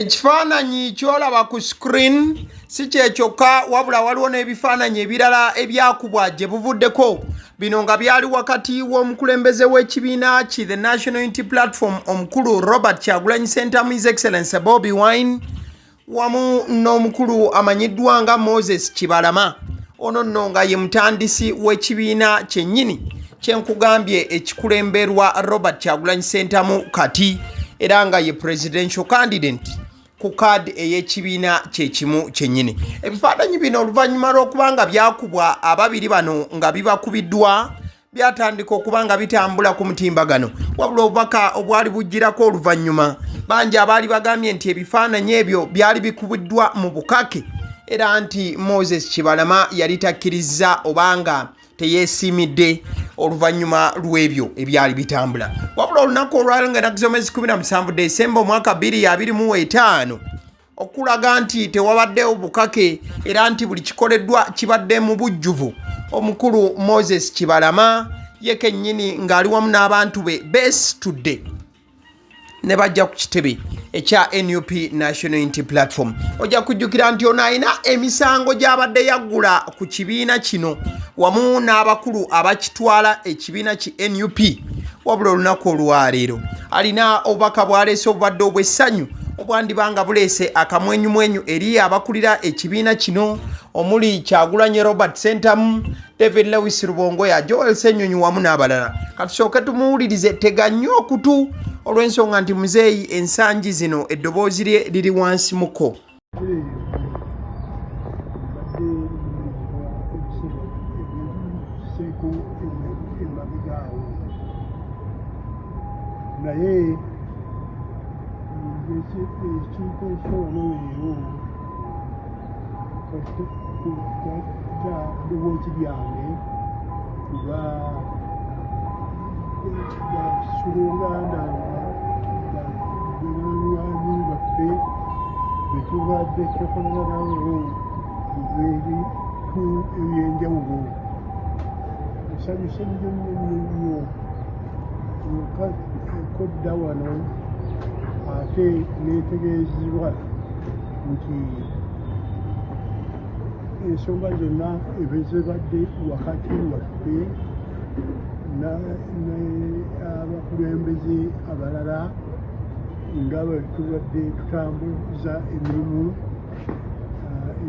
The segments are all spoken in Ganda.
Ekifaananyi kyolaba ku screen si kyekyokka wabula waliwo n'ebifaananyi ebirala ebyakubwa gye buvuddeko. Bino nga byali wakati w'omukulembeze w'ekibiina ki The National Unity Platform omukulu Robert Kyagulanyi Ssentamu His Excellency Bobi Wine wamu n'omukulu amanyiddwa nga Moses Kibalama. Ono nno nga ye mutandisi w'ekibiina kyennyini kyenkugambye ekikulemberwa Robert Kyagulanyi Ssentamu kati era nga ye presidential candidate ku kaadi ey'ekibiina kyekimu kyennyini. Ebifaananyi bino oluvannyuma lw'okubanga byakubwa ababiri bano nga bibakubiddwa byatandika okuba nga bitambula ku mutimbagano, wabula obubaka obwali bujjirako oluvannyuma bangi abaali bagambye nti ebifaananyi ebyo byali bikubiddwa mu bukake era nti Moses Kibalama yali takkiriza obanga teyeesiimidde oluvannyuma lw'ebyo ebyali bitambula. Wabula olunaku olwali nga ennaku z'omwezi 17 Desemba omwaka 2025 okulaga nti tewabaddewo bukake era nti buli kikoleddwa kibadde mu bujjuvu, omukulu Moses Kibalama ye kennyini ng'ali wamu n'abantu be beesitudde ne bajja ku kitebe ekya NUP National Unity Platform. Ojja kujjukira nti ono alina emisango gy'abadde yaggula ku kibiina kino wamu n'abakulu abakitwala ekibiina ki NUP. Wabula olunaku olwaleero alina obubaka bw'aleese obubadde obw'essanyu obwandibanga buleese akamwenyumwenyu eri abakulira ekibiina kino omuli Kyagulanyi Robert Ssentamu, David Lewis Rubongoya, Joel Ssenyonyi wamu n'abalala. Katusooke tumuwulirize, tega nnyo okutu olw'ensonga nti muzeeyi ensangi zino eddoboozi lye liri wansi muko. naye ekintu ekyolweero ddoboozi lyange kuba Uganda banywanyi baffe betubadde tukolera nabo ebintu ebyenjawulo. Nsanyuse nnyo kodda wano ate neetegeezebwa nti ensonga zonna ebezibadde wakati waffe abakulembeze abalala nga tubadde tutambuza emirimu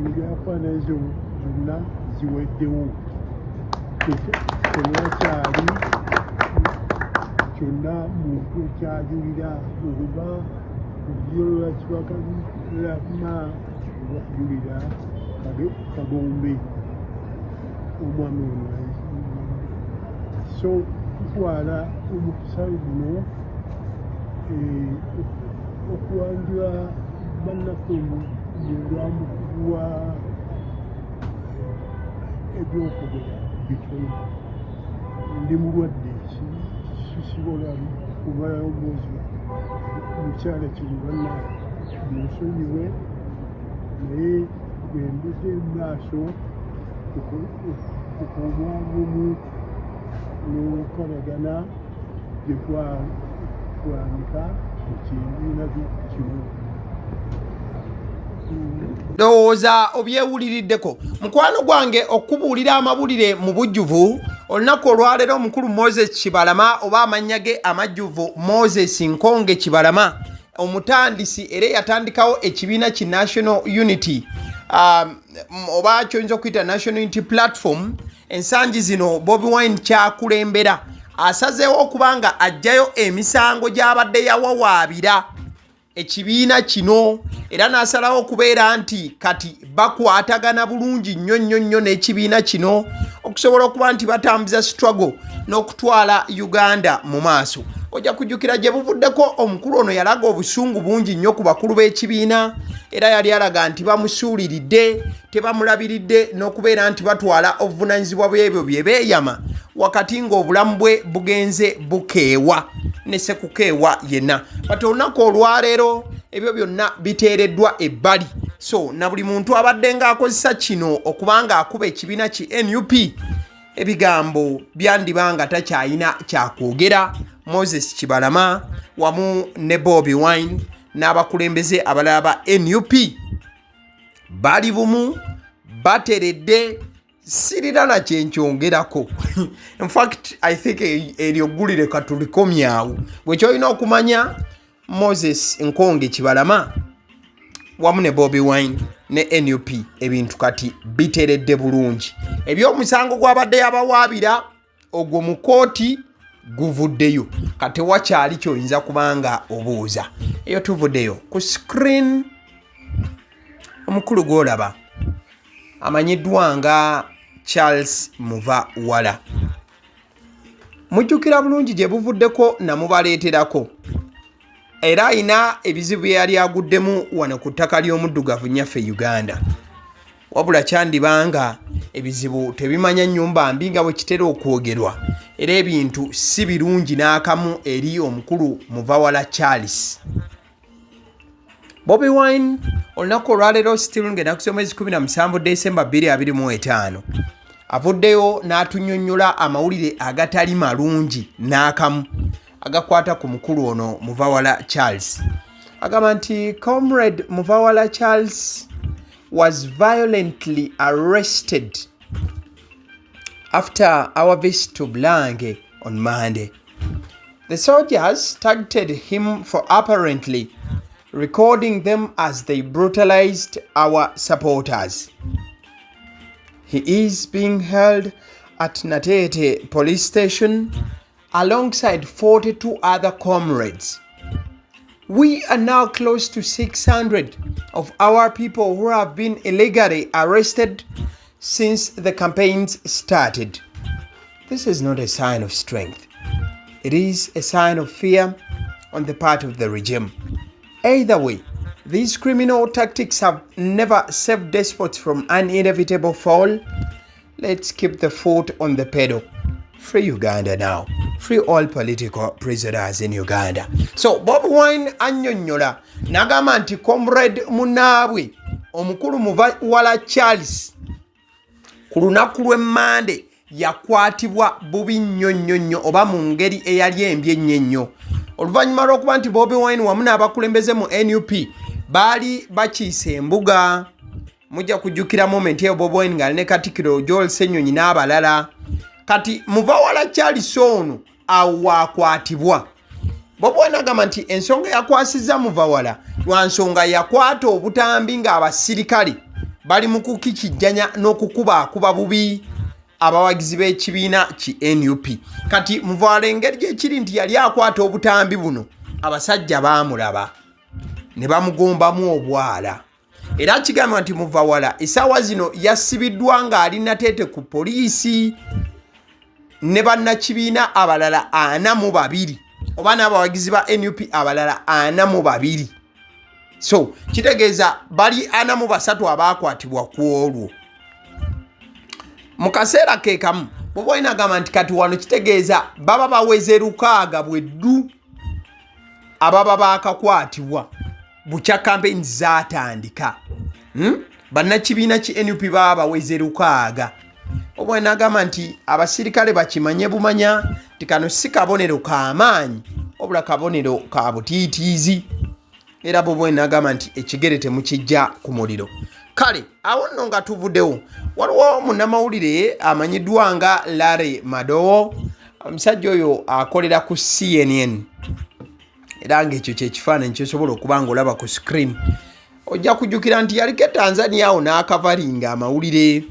ebyakwanazo zonna ziweddewo. Tewakyali kyonna muntu kyajulira oba okujola kibakalama oba kujulira Kagombe omwami ono. So tutwala omukisa guno okuwanjula bannaffe lwamukuwa ebyokwogera bitono. Ndi mulwadde sisobola kumalayo mwezi mukyala kino banna munsonyiwe, naye gwendudde maaso okubwabumu n'okolagana gye twanika mu kibiina kino. Ndowooza obyewuliriddeko mukwano gwange okubuulira amawulire mu bujjuvu. Olunaku olwaleero omukulu Moses Kibalama oba amannya ge amajjuvu Moses Nkonge Kibalama omutandisi era yatandikawo ekibiina ki National Unity oba kyoyinza okuyita National Unity Platform. Ensangi zino Bobi Wine kyakulembera asazeewo okubanga ajjayo emisango gy'abadde yawawaabira ekibiina kino era n'asalawo okubeera nti kati bakwatagana bulungi nnyo n'ekibiina kino okusobola okuba nti batambuza struggle n'okutwala Uganda mu maaso. Ojja kujjukira gye buvuddeko omukulu ono yalaga obusungu bungi nnyo ku bakulu b'ekibiina era yali alaga nti bamusuuliridde tebamulabiridde n'okubeera nti batwala obuvunaanyizibwa bw'ebyo bye beeyama wakati ng'obulamu bwe bugenze bukeewa ne sekukeewa yenna. Kati olunaku olwaleero ebyo byonna biteereddwa ebbali. So na buli muntu abadde ng'akozesa kino okubanga akuba ekibiina ki NUP ebigambo byandibanga takyayina kyakwogera Moses Kibalama wamu ne Bobi Wine n'abakulembeze abalala ba NUP bali bumu bateredde sirira na kyenkyongerako. In fact, I think eryo ggulire katulikomyawo. Bwe kyolina okumanya Moses Nkonge Kibalama wamu ne Bobi Wine ne NUP ebintu kati biteredde bulungi. Ebyomusango gwabadde abawaabira ogwo mu kooti guvuddeyo. Kati wakyali kyoyinza kubanga obuuza. Eyo tuvuddeyo. Ku screen omukulu gw'olaba amanyiddwa nga Charles Muvawala. Mujjukira bulungi gye buvuddeko namubaleeterako. Era ayina ebizibu yali aguddemu wano ku ttaka ly'omuddugavu nnyaffe Uganda. Wabula kyandibanga ebizibu tebimanya nnyumba mbi nga bwe kitera okwogerwa. Era ebintu si birungi n'akamu eri omukulu Muvawala Charles. Bobi Wine olunaku olwaleero still ng'ennaku z'omwezi 17 Desemba 2025 avuddeyo n'atunnyonnyola amawulire agatali malungi n'akamu agakwata ku mukulu ono Muvawala Charles. Agamba nti Comrade Muvawala Charles was violently arrested after our visit to Blange on Monday. The soldiers targeted him for apparently recording them as they brutalized our supporters. He is being held at Natete police station alongside 42 other comrades. We are now close to 600 of our people who have been illegally arrested since the campaigns started. This is not a sign of strength. It is a sign of fear on the part of the regime. Either way, these criminal tactics have never saved despots from an inevitable fall. Let's keep the foot on the pedal. Free Uganda now. Free all political prisoners in Uganda. So Bobi Wine annyonnyola n'agamba nti comrade munaabwe omukulu Muvawala Charles ku lunaku lw'Emmande yakwatibwa bubi nnyo oba mu ngeri eyali embi ennyo. Oluvannyuma lw'okuba nti Bobi Wine wamu n'abakulembeze mu NUP baali bakiise embuga. Mujja kujjukira moment eyo Bobi Wine ng'ali ne Katikkiro Joel Ssenyonyi n'abalala. Kati Muvawala Charles ono awakwatibwa. Bobi Wine agamba nti ensonga yakwasizza Muvawala lwa nsonga yakwata obutambi ng'abasirikale bali mu kukikijjanya n'okukubaakuba bubi abawagizi b'ekibiina ki NUP. Kati Muvawala engeri gyekiri nti yali akwata obutambi buno abasajja baamulaba ne bamugombamu obwala. Era kigambwa nti Muvawala essaawa zino yassibiddwa ng'ali Natete ku poliisi ne bannakibiina abalala 42 oba n'abawagizi ba NUP abalala 42. So kitegeeza bali 43 abaakwatibwa ku olwo. Mu kaseera ke kamu Bobi Wine agamba nti kati wano kitegeeza baba baweze 600 bweddu ababa baakakwatibwa bukya campaign zaatandika. Bannakibiina ki NUP baba baweze 600. Bobi Wine agamba nti abasirikale bakimanye bumanya nti kano si kabonero k'amaanyi wabula kabonero ka butiitiizi. Era Bobi Wine agamba nti ekigere temukijja ku muliro. Kale awo nno nga tuvuddewo waliwo munnamawulire amanyiddwa nga Madowo. Omusajja oyo akolera ku CNN era ng'ekyo kyekifaananyi kyosobola okuba nga olaba ku screen. Ojja kujjukira nti yaliko Tanzania awo n'akavalinga amawulire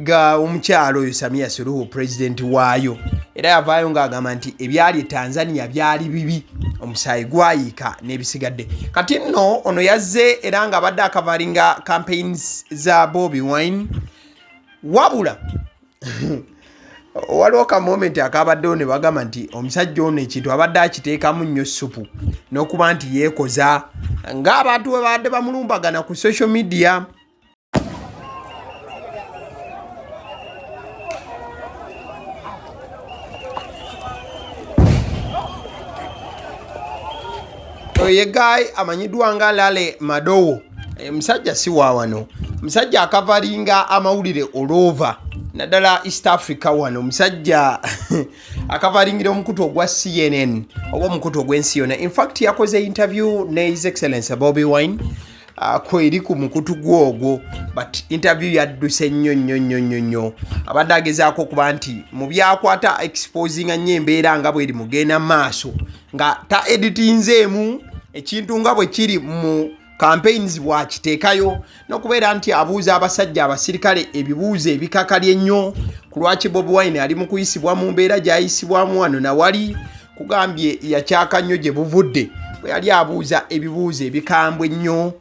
ga omukyalo oyo Samia Suluhu president waayo. Era yavaayo ng'agamba nti ebyali Tanzania byali bibi, omusaayi gwayiika n'ebisigadde. Kati nno ono yazze era ng'abadde akavalinga campaigns za Bobi Wine. Wabula waliwo ka moment akabaddewo ne bagamba nti omusajja ono ekintu abadde akiteekamu nnyo ssupu n'okuba nti yeekoza ng'abantu bwe badde bamulumbagana ku social media. Oye guy amanyiddwa nga Madowo. Musajja si wa wano. Musajja akavalinga amawulire all over. Naddala East Africa wano. Musajja akavalingira omukutu ogwa CNN oba omukutu ogw'ensi yonna. In fact yakoze interview ne His Excellency Bobi Wine kweri ku mukutu gwogwo, but interview yadduse nnyo. Abadde agezaako okuba nti mu byakwata exposinga nnyo embeera nga bweri mugenda maaso nga ta editinzeemu ekintu nga bwe kiri mu campaigns bwakiteekayo, n'okubeera nti abuuza abasajja abasirikale ebibuuzo ebikakali ennyo ku lwaki Bobi Wine ali mu kuyisibwa mu mbeera gy'ayisibwamu wano nawali, kugambye yakyaka nnyo gye buvudde bwe yali abuuza ebibuuzo ebikambwe ennyo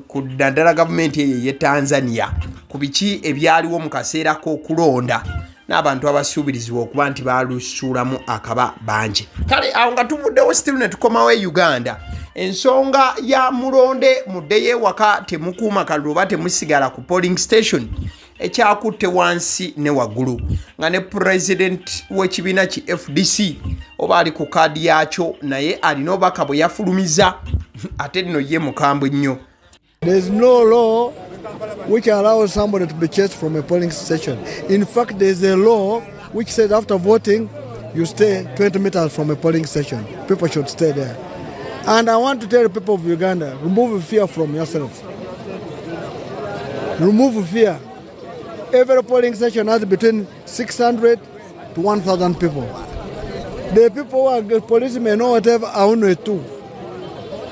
ku ddala gavumenti eyo ye Tanzania ku biki ebyaliwo mu kaseera k'okulonda n'abantu abasuubirizibwa okuba nti baalusuulamu akaba bangi. Kale awo nga tuvuddewo still ne tukomawo e Uganda, ensonga ya mulonde muddeyo ewaka temukuuma kalulu oba temusigala ku polling station ekyakutte wansi ne waggulu, nga ne president w'ekibiina ki FDC oba ali ku kaadi yakyo naye alina obubaka bwe yafulumiza ate nno ye mukambwe nnyo. There is no law which allows somebody to be chased from a polling station. In fact, there is a law which says after voting, you stay 20 meters from a polling station. People should stay there. And I want to tell the people of Uganda, remove fear from yourself. Remove fear. Every polling station has between 600 to 1,000 people. The people who are policemen or whatever are only two.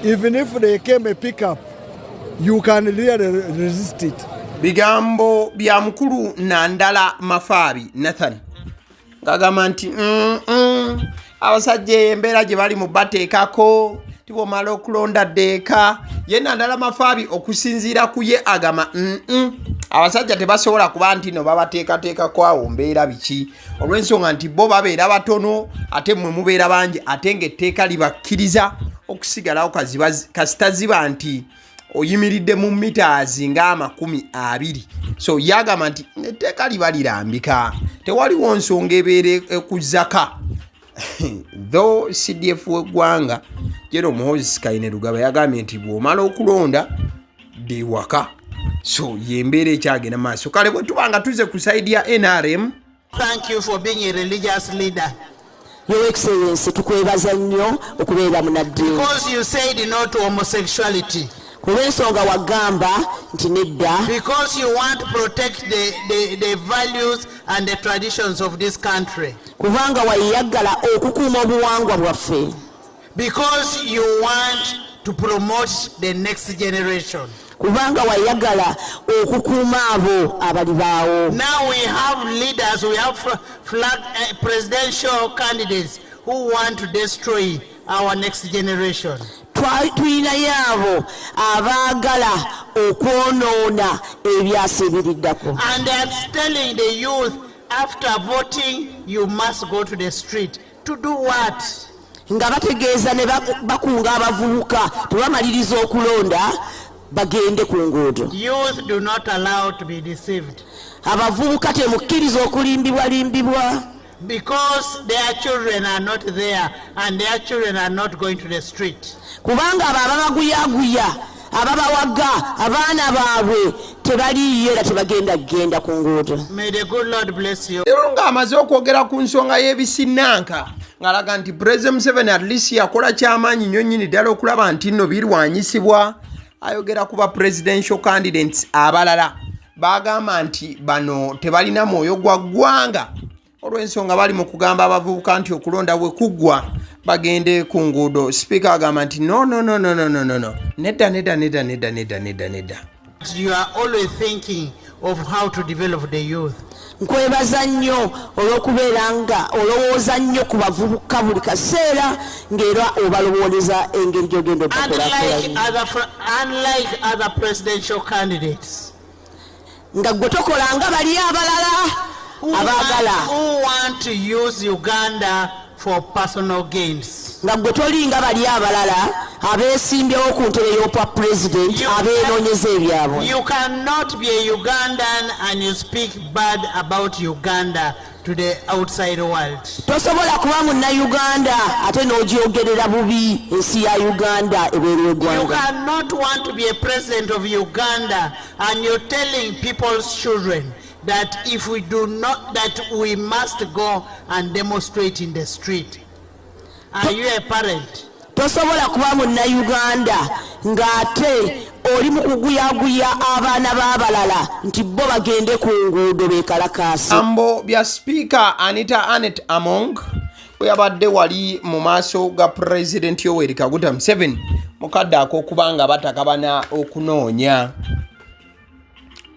Even if they came a pickup, you can really resist it. Bigambo bya mukulu Nandala Mafabi Nathan ngagamba nti abasajja embeera gye bali mu bateekako tibomala okulonda ddeeka ye Nandala Mafabi okusinziira ku ye agamba abasajja tebasobola kuba nti no babateekateekako awo mbeera biki olw'ensonga nti bo babeera batono ate mmwe mubeera bangi ate ng'etteeka libakkiriza okusigalawo kasitaziba nti oyimiridde mu mitaazi nga 20. So yagamba nti etteeka liba lirambika tewaliwo nsonga ebeera ekuzaka. Though CDF w'eggwanga Jero Moses Kainerugaba yagambye nti bw'omala okulonda de waka, so yembeera ekyagenda maaso. Kale bwe tubanga tuze ku side ya NRM. Thank you for being a religious leader. Your Excellency, tukwebaza nnyo okubeera munaddiini. Because you said no to homosexuality. Olw'ensonga wagamba nti nedda. Because you want to protect the values and the traditions of this country. Kubanga wayagala okukuuma obuwangwa bwaffe. Because you want to promote the next generation. Kubanga wayagala okukuuma abo abali baawo. Now we have leaders, we have presidential candidates who want to destroy our next generation. Tuyina yabo abaagala okwonoona ebyasibiriddako. And they are telling the youth after voting you must go to the street. To do what? Nga bategeeza ne bakunga abavubuka tebamaliriza okulonda bagende ku nguudo. Youth do not allow to be deceived. Abavubuka temukkiriza okulimbibwa. Because their children are not there and their children are not going to the street. Kubanga ababaguyaguya ababawaga abaana baabwe tebaliyo era tebagenda ku nguudo. May the good Lord bless you. Ero nga amaze okwogera ku nsonga y'ebisinanka ng'alaga nti President Museveni at least yakola ky'amaanyi nnyo nnyini ddala okulaba nti nno birwanyisibwa. Ayogera ku ba presidential candidates abalala bagamba nti bano tebalina mwoyo gwa ggwanga olw'ensonga bali mu kugamba abavubuka nti okulonda bwe kuggwa bagende ku nguudo. Speaker agamba nti no. Nedda. You are always thinking of how to develop the youth. Nkwebaza nnyo olw'okubeera nga olowooza nnyo ku bavubuka buli kaseera ng'era obalowooleza engeri gy'ogenda Unlike other presidential candidates. Nga gwe tokolanga bali abalala abaagala. Who want to use Uganda for personal gains. Nga gwe tolinga bali abalala abeesimbyewo ku ntebe y'obwa president abeenoonyeza ebyabwe. You cannot be a Ugandan and you speak bad about Uganda to the outside world. Tosobola kuba munnayuganda ate n'ogyogerera bubi ensi ya Uganda ebweru eggwanga. You cannot want to be a president of Uganda and you're telling people's children that if we do not, that we must go and demonstrate in the street. Are you a parent? Tosobola kuba munnayuganda ng'ate oli mu kuguyaguya abaana b'abalala nti bo bagende ku nguudo beekalakaasi. Ambo bya Speaker Anita Anet Among bwe yabadde wali mu maaso ga President Yoweri Kaguta Museveni mukadde ak'okubanga batakabana okunoonya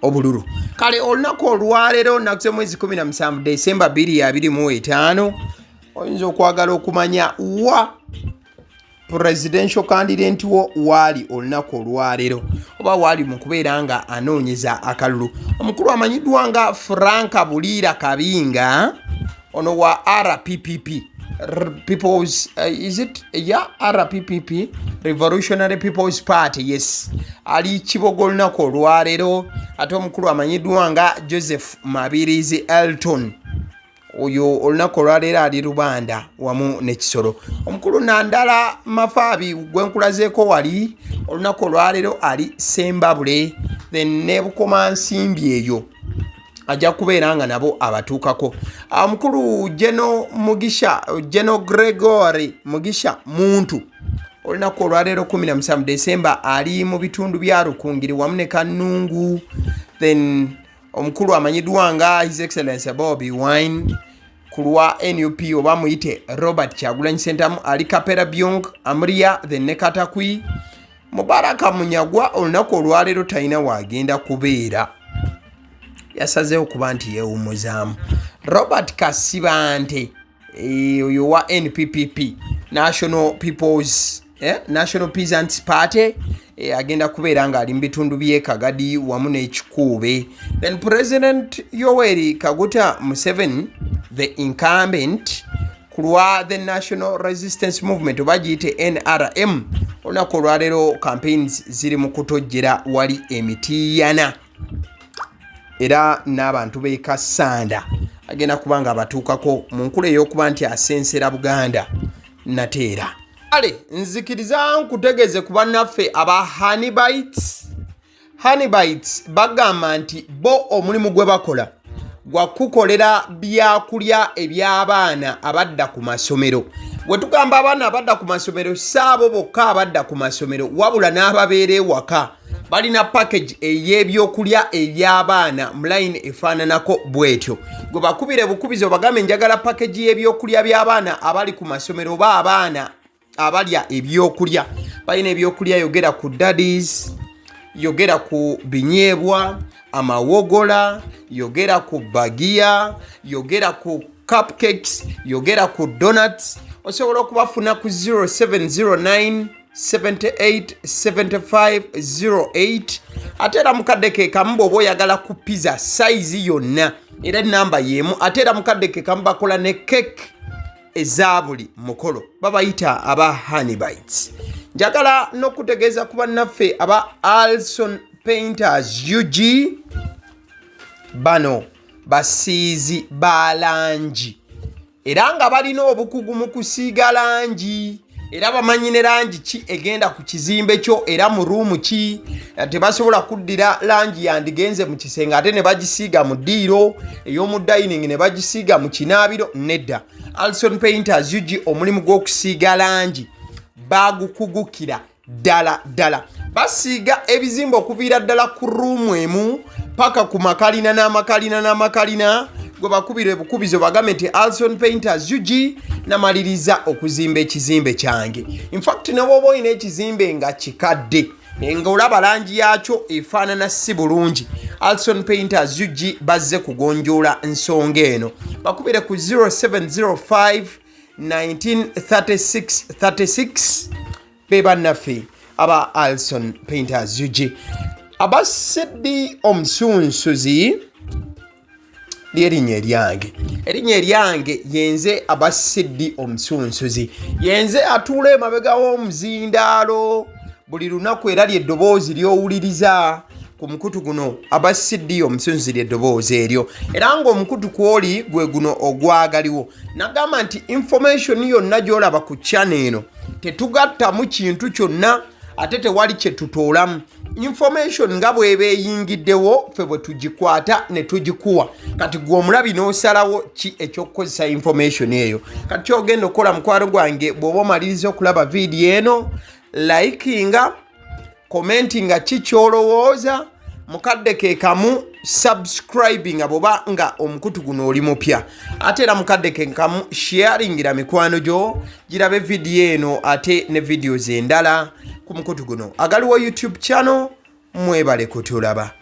obululu. Kale olunaku olwaleero nakuze mwezi 17 Desemba 2025 oyinza okwagala okumanya wa presidential candidate wo wali olunaku olwaleero oba wali mu kubeera nga anoonyeza akalulu. Omukulu amanyiddwa nga Frank Buliira Kabinga ono wa RPPP People's is it RPPP Revolutionary People's Party, yes, ali kibogo olunaku olwaleero. Ate omukulu amanyiddwa nga Joseph Mabirizi Elton oyo olunaku olwaleero ali Rubanda wamu n'ekisolo. Omukulu Nandala Mafaabi gwenkulazeeko wali olunaku olwaleero ali Sembabule, then ne Bukoma Nsimbi eyo ajja kubeera nga nabo abatuukako. Omukulu Geno Gregory Mugisha Muntu olunaku olwaleero 17 Desemba ali mu bitundu bya Rukungiri wamu ne Kanungu. Then omukulu amanyiddwa nga His Excellency Bobi Wine kulwa NUP oba muyite Robert Kyagulanyi Ssentamu ali Kapera Byong Amria then ne Katakwi. Mubaraka Munyagwa olunaku olwaleero talina waagenda kubeera, yasazeewo kuba nti yeewummuzaamu. Robert Kasibante oyo wa NPPP National Peasants Party agenda kubeera nga ali mu bitundu by'e Kagadi wamu n'Ekikuube. Then President Yoweri Kaguta Museveni the incumbent kulwa the National Resistance Movement oba giyite NRM olunaku olwaleero campaigns ziri mu kutojjera wali Emitiiyana era n'abantu b'e Kasanda agenda kuba nga abatuukako mu nkula ey'okuba nti asensera Buganda nateera. Ale nzikiriza nkutegeeze ku bannaffe aba Honeybites bagamba nti bo omulimu gwe bakola gwa kukolera byakulya eby'abaana abadda ku masomero. Bwe tugamba abaana abadda ku masomero saabo bokka abadda ku masomero wabula n'ababeera ewaka balina package ey'ebyokulya eby'abaana mu line efaananako bwetyo. Gwe bakubire bukubizi obagambe njagala package y'ebyokulya by'abaana abali ku masomero oba abaana abalya ebyokulya. Balina ebyokulya yogera ku daddies, yogera ku binyeebwa, amawogola, yogera ku bagiya, yogera ku cupcakes, yogera ku donuts. Osobola okubafuna ku 0709 787508 ate era mukadde ke kamu bw'oba oyagala ku pizza size yonna era namba y'emu. Ate era mukadde ke kamu bakola ne cake eza buli mukolo, babayita aba Honeybites. Njagala n'okutegeeza ku bannaffe aba Alson Painters UG bano basiizi ba langi era nga balina obukugu mu kusiiga langi era bamanyi ne langi ki egenda ku kizimbe kyo era mu ruumu ki. Tebasobola kuddira langi yandigenze mu kisenge ate ne bagisiiga mu ddiiro ey'omu dining ne bagisiiga mu kinaabiro, nedda. Alson Painters UG omulimu gw'okusiiga langi bagukugukira ddala. Basiiga ebizimbe okuviira ddala ku ruumu emu paka ku makalina n'amakalina. Gwe bakubire bukubizo bagambe nti Alson Painters UG namaliriza okuzimba ekizimbe kyange. In fact ne bw'oba olina ekizimbe nga kikadde nga olaba langi yaakyo efaanana si bulungi, Alson Painters UG bazze kugonjoola nsonga eno. Bakubire ku 0705 1936 be bannaffe aba Alson Painters UG. Aba Sedi Omusunsuzi ly'erinnya eryange yenze aba Sedi Omusunsuzi. Yenze atuula emabega w'omuzindaalo buli lunaku era ly'eddoboozi ly'owuliriza ku mukutu guno aba Sedi Omusunsuzi ly'eddoboozi eryo era ng'omukutu kw'oli gwe guno ogwagaliwo. Nagamba nti information yonna gy'olaba ku channel eno tetugattamu kintu kyonna ate tewali kye tutoolamu. information nga bw'eba eyingiddewo ffe bwe tugikwata ne tugikuwa kati gwe omulabi n'osalawo ki ekyokukozesa information eyo kati kyogenda okukola mukwano gwange bw'oba omaliriza okulaba vidiyo eno likinga commentinga ki kyolowooza mukadde ke kamu subscribinga bwoba nga omukutu guno oli mupya ate era mukadde ke kamu sharingira mikwano gyo girabe vidiyo eno ate ne videos endala ku mukutu guno agaliwo YouTube channel mwebale kutulaba.